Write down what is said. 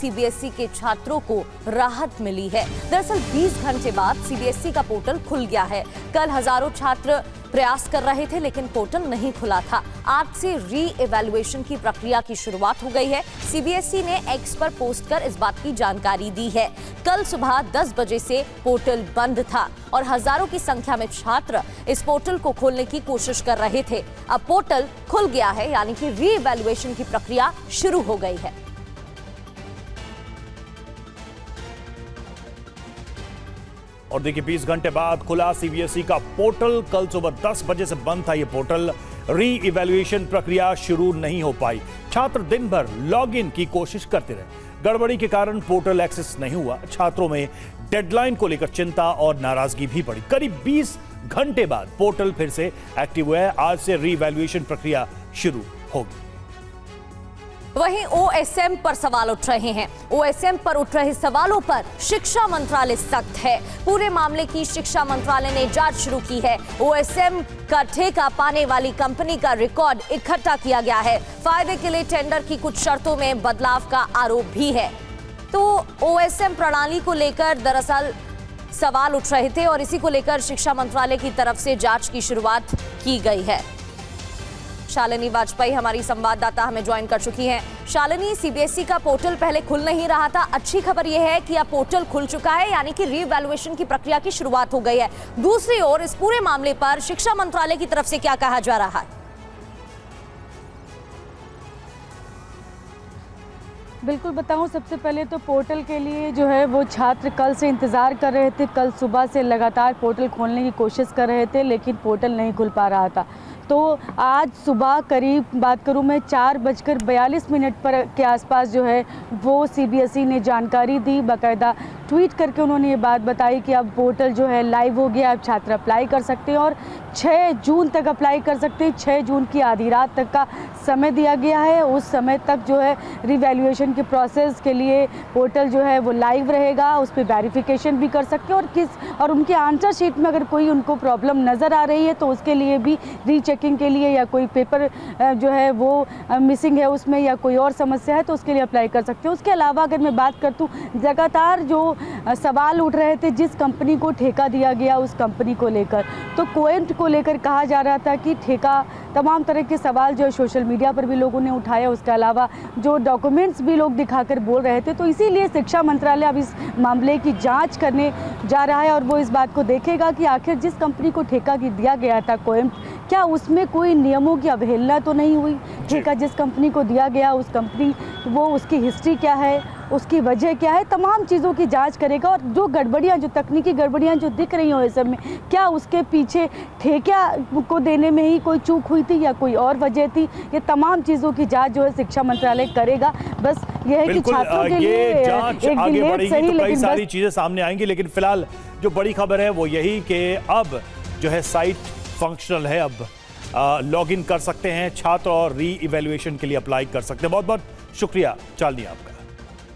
CBSE के छात्रों को राहत मिली है। दरअसल 20 घंटे बाद सीबीएसई का पोर्टल खुल गया है। कल हजारों छात्र प्रयास कर रहे थे लेकिन पोर्टल नहीं खुला था। आज से री इवैल्यूएशन की प्रक्रिया की शुरुआत हो गई है। सीबीएसई ने एक्स पर पोस्ट कर इस बात की जानकारी दी है। कल सुबह 10 बजे से पोर्टल बंद था और हजारों की संख्या में छात्र इस पोर्टल को खोलने की कोशिश कर रहे थे। अब पोर्टल खुल गया है, यानी कि री इवैल्यूएशन की प्रक्रिया शुरू हो गई है। और देखिए 20 घंटे बाद खुला सीबीएसई का पोर्टल। कल सुबह 10 बजे से बंद था ये पोर्टल। री इवैल्यूएशन प्रक्रिया शुरू नहीं हो पाई। छात्र दिन भर लॉगिन की कोशिश करते रहे। गड़बड़ी के कारण पोर्टल एक्सेस नहीं हुआ। छात्रों में डेडलाइन को लेकर चिंता और नाराजगी भी बढ़ी। करीब 20 घंटे बाद पोर्टल फिर से एक्टिव हुआ है। आज से री इवैल्यूएशन प्रक्रिया शुरू होगी। वहीं ओएसएम पर सवाल उठ रहे हैं। ओएसएम पर उठ रहे सवालों पर शिक्षा मंत्रालय सख्त है। पूरे मामले की शिक्षा मंत्रालय ने जांच शुरू की है। ओएसएम का ठेका पाने वाली कंपनी का रिकॉर्ड इकट्ठा किया गया है। फायदे के लिए टेंडर की कुछ शर्तों में बदलाव का आरोप भी है। तो ओएसएम प्रणाली को लेकर दरअसल सवाल उठ रहे थे और इसी को लेकर शिक्षा मंत्रालय की तरफ से जांच की शुरुआत की गई है। शालिनी वाजपेयी हमारी संवाददाता हमें ज्वाइन कर चुकी हैं। शालिनी, सीबीएसई का पोर्टल पहले खुल नहीं रहा था। अच्छी खबर यह है कि अब पोर्टल खुल चुका है, यानी कि रीवैल्यूएशन की प्रक्रिया की शुरुआत हो गई है। दूसरी ओर इस पूरे मामले पर शिक्षा मंत्रालय की तरफ से क्या कहा जा रहा है? बिल्कुल बताऊं, सबसे पहले तो पोर्टल के लिए जो है वो छात्र कल से इंतज़ार कर रहे थे। कल सुबह से लगातार पोर्टल खोलने की कोशिश कर रहे थे लेकिन पोर्टल नहीं खुल पा रहा था। तो आज सुबह करीब बात करूं मैं 4:42 पर के आसपास जो है वो सीबीएसई ने जानकारी दी। बाकायदा ट्वीट करके उन्होंने ये बात बताई कि अब पोर्टल जो है लाइव हो गया। अब छात्र अप्लाई कर सकते हैं और 6 जून तक अप्लाई कर सकते हैं। 6 जून की आधी रात तक का समय दिया गया है। उस समय तक जो है रिवैल्यूएशन के प्रोसेस के लिए पोर्टल जो है वो लाइव रहेगा। उस पर वेरिफिकेशन भी कर सकते हैं और उनके आंसर शीट में अगर कोई उनको प्रॉब्लम नज़र आ रही है तो उसके लिए भी रीचेकिंग के लिए या कोई पेपर जो है वो मिसिंग है उसमें या कोई और समस्या है तो उसके लिए अप्लाई कर सकते हैं। उसके अलावा अगर मैं बात करती हूँ, लगातार जो सवाल उठ रहे थे जिस कंपनी को ठेका दिया गया उस कंपनी को लेकर, तो कोएंट को लेकर कहा जा रहा था कि ठेका, तमाम तरह के सवाल जो है सोशल मीडिया पर भी लोगों ने उठाया। उसके अलावा जो डॉक्यूमेंट्स भी लोग दिखाकर बोल रहे थे। तो इसीलिए शिक्षा मंत्रालय अब इस मामले की जांच करने जा रहा है और वो इस बात को देखेगा कि आखिर जिस कंपनी को ठेका दिया गया था कोएंट, क्या उसमें कोई नियमों की अवहेलना तो नहीं हुई। ठेका जिस कंपनी को दिया गया उस कंपनी वो उसकी हिस्ट्री क्या है, उसकी वजह क्या है, तमाम चीज़ों की जांच करेगा। और जो गड़बड़ियाँ, जो तकनीकी गड़बड़ियाँ जो दिख रही हो इस सब में, क्या उसके पीछे ठेका को देने में ही कोई चूक हुई थी या कोई और वजह थी, ये तमाम चीज़ों की जांच जो है शिक्षा मंत्रालय करेगा। बस यह है कि छात्रों के लिए जांच आगे बढ़ेगी तो कई सारी चीजें सामने आएंगी। लेकिन फिलहाल जो बड़ी खबर है वो यही कि अब जो है साइट फंक्शनल है। अब लॉगिन कर सकते हैं छात्र और री इवैल्यूएशन के लिए अप्लाई कर सकते हैं। बहुत बहुत शुक्रिया चालनी आपका।